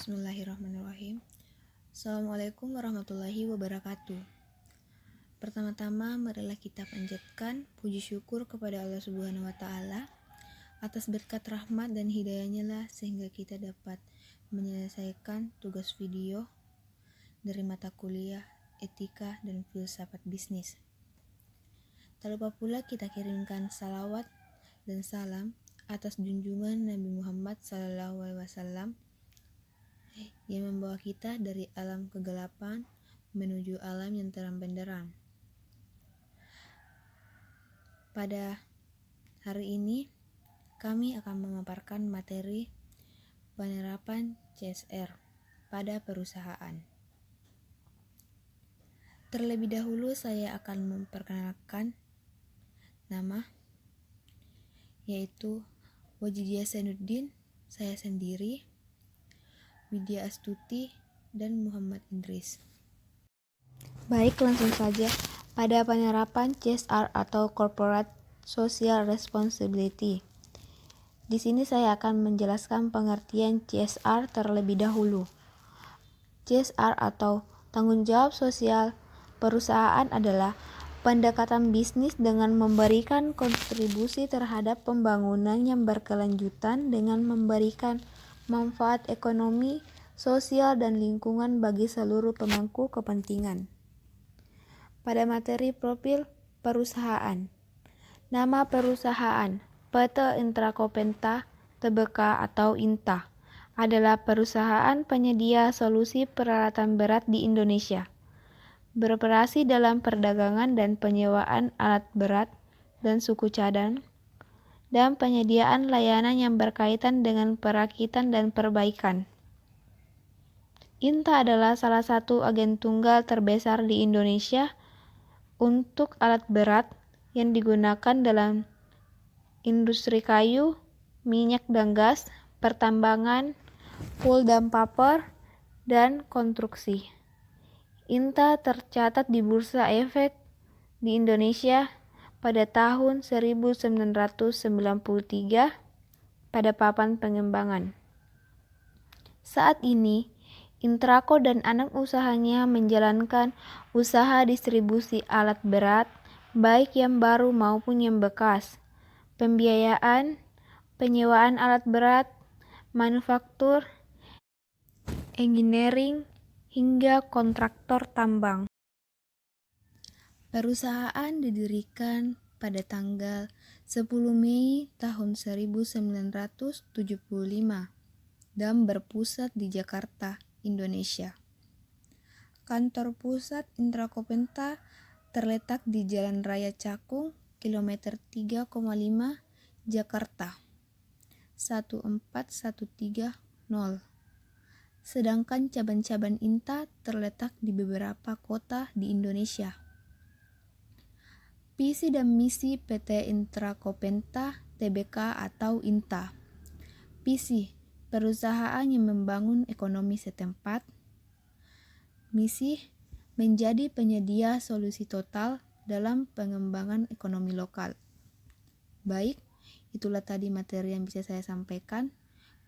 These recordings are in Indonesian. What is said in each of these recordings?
Bismillahirrahmanirrahim. Assalamualaikum warahmatullahi wabarakatuh. Pertama-tama, marilah kita panjatkan puji syukur kepada Allah Subhanahu wa Ta'ala atas berkat rahmat dan hidayahnya lah sehingga kita dapat menyelesaikan tugas video dari mata kuliah etika dan filsafat bisnis. Tak lupa pula kita kirimkan salawat dan salam atas junjungan Nabi Muhammad SAW yang membawa kita dari alam kegelapan menuju alam yang terang benderang. Pada hari ini, kami akan memaparkan materi penerapan CSR pada perusahaan. Terlebih dahulu saya akan memperkenalkan nama, yaitu Wajidiyah Zainuddin, saya sendiri, Widya Astuti, dan Muhammad Idris. Baik, langsung saja. Pada penerapan CSR atau Corporate Social Responsibility. Di sini saya akan menjelaskan pengertian CSR terlebih dahulu. CSR atau tanggung jawab sosial perusahaan adalah pendekatan bisnis dengan memberikan kontribusi terhadap pembangunan yang berkelanjutan dengan memberikan manfaat ekonomi, sosial, dan lingkungan bagi seluruh pemangku kepentingan. Pada materi profil perusahaan, nama perusahaan PT Intra Kopenta Tbk atau INTA adalah perusahaan penyedia solusi peralatan berat di Indonesia, beroperasi dalam perdagangan dan penyewaan alat berat dan suku cadang, dan penyediaan layanan yang berkaitan dengan perakitan dan perbaikan. INTA adalah salah satu agen tunggal terbesar di Indonesia untuk alat berat yang digunakan dalam industri kayu, minyak dan gas, pertambangan, pulp dan paper, dan konstruksi. INTA tercatat di Bursa Efek di Indonesia pada tahun 1993 pada papan pengembangan. Saat ini, Intrako dan anak usahanya menjalankan usaha distribusi alat berat, baik yang baru maupun yang bekas, pembiayaan, penyewaan alat berat, manufaktur, engineering, hingga kontraktor tambang. Perusahaan didirikan pada tanggal 10 Mei tahun 1975 dan berpusat di Jakarta, Indonesia. Kantor pusat Intra Kopenta terletak di Jalan Raya Cakung, kilometer 3,5, Jakarta 14130. Sedangkan cabang-cabang INTA terletak di beberapa kota di Indonesia. Visi dan misi PT Intra Kopenta Tbk atau INTA. Visi, perusahaan yang membangun ekonomi setempat. Misi, menjadi penyedia solusi total dalam pengembangan ekonomi lokal. Baik, itulah tadi materi yang bisa saya sampaikan.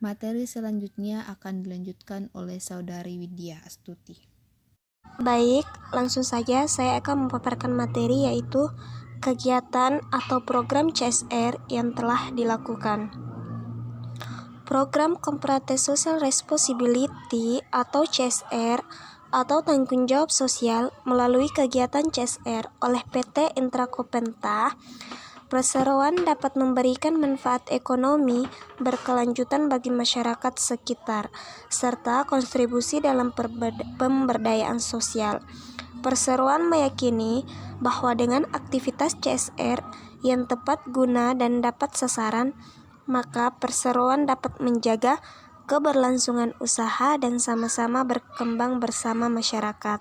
Materi selanjutnya akan dilanjutkan oleh Saudari Widya Astuti. Baik, langsung saja saya akan memaparkan materi yaitu kegiatan atau program CSR yang telah dilakukan. Program Corporate Social Responsibility atau CSR atau tanggung jawab sosial melalui kegiatan CSR oleh PT Intra Kopenta, perseroan dapat memberikan manfaat ekonomi berkelanjutan bagi masyarakat sekitar, serta kontribusi dalam pemberdayaan sosial. Perseroan meyakini bahwa dengan aktivitas CSR yang tepat guna dan dapat sasaran, maka perseroan dapat menjaga keberlangsungan usaha dan sama-sama berkembang bersama masyarakat.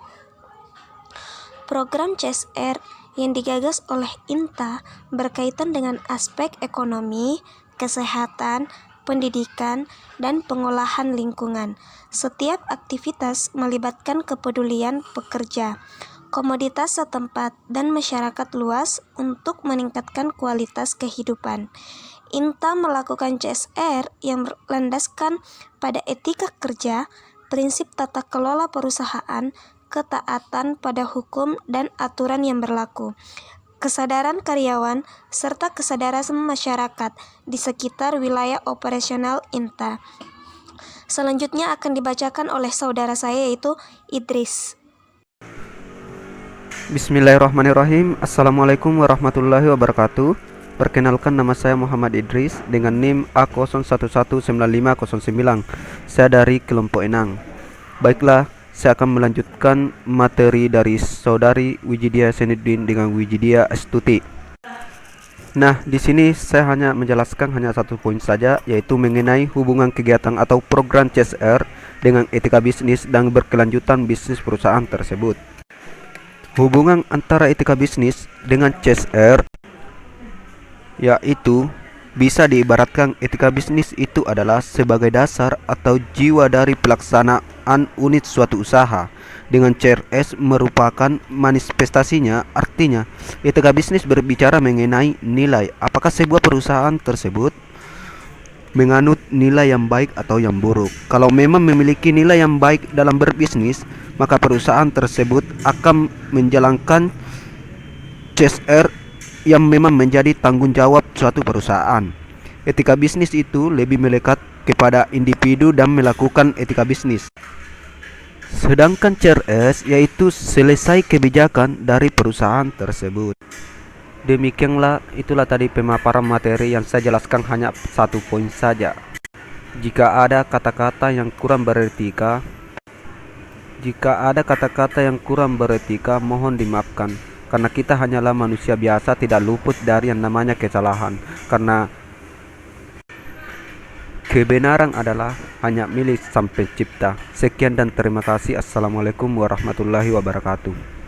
Program CSR yang digagas oleh INTA berkaitan dengan aspek ekonomi, kesehatan, pendidikan, dan pengolahan lingkungan. Setiap aktivitas melibatkan kepedulian pekerja, komoditas setempat, dan masyarakat luas untuk meningkatkan kualitas kehidupan. INTA melakukan CSR yang berlandaskan pada etika kerja, prinsip tata kelola perusahaan, ketaatan pada hukum dan aturan yang berlaku, kesadaran karyawan, serta kesadaran masyarakat di sekitar wilayah operasional INTA. Selanjutnya akan dibacakan oleh saudara saya, yaitu Idris. Bismillahirrahmanirrahim. Assalamualaikum warahmatullahi wabarakatuh. Perkenalkan, nama saya Muhammad Idris dengan NIM A01119509. Saya dari kelompok Enang. Baiklah, saya akan melanjutkan materi dari saudari Wijidia Senuddin dengan Wijidia Astuti. Nah, di sini saya hanya menjelaskan satu poin saja, yaitu mengenai hubungan kegiatan atau program CSR dengan etika bisnis dan berkelanjutan bisnis perusahaan tersebut. Hubungan antara etika bisnis dengan CSR yaitu bisa diibaratkan etika bisnis itu adalah sebagai dasar atau jiwa dari pelaksanaan unit suatu usaha, dengan CSR merupakan manifestasinya. Artinya, etika bisnis berbicara mengenai nilai, apakah sebuah perusahaan tersebut menganut nilai yang baik atau yang buruk. Kalau memang memiliki nilai yang baik dalam berbisnis, maka perusahaan tersebut akan menjalankan CSR yang memang menjadi tanggung jawab suatu perusahaan. Etika bisnis itu lebih melekat kepada individu dan melakukan etika bisnis. Sedangkan CSR yaitu selesai kebijakan dari perusahaan tersebut. Demikianlah, itulah tadi pemaparan materi yang saya jelaskan, hanya satu poin saja. Jika ada kata-kata yang kurang beretika, mohon dimaafkan. Karena kita hanyalah manusia biasa, tidak luput dari yang namanya kesalahan. Karena kebenaran adalah hanya milik Sang Pencipta. Sekian dan terima kasih. Assalamualaikum warahmatullahi wabarakatuh.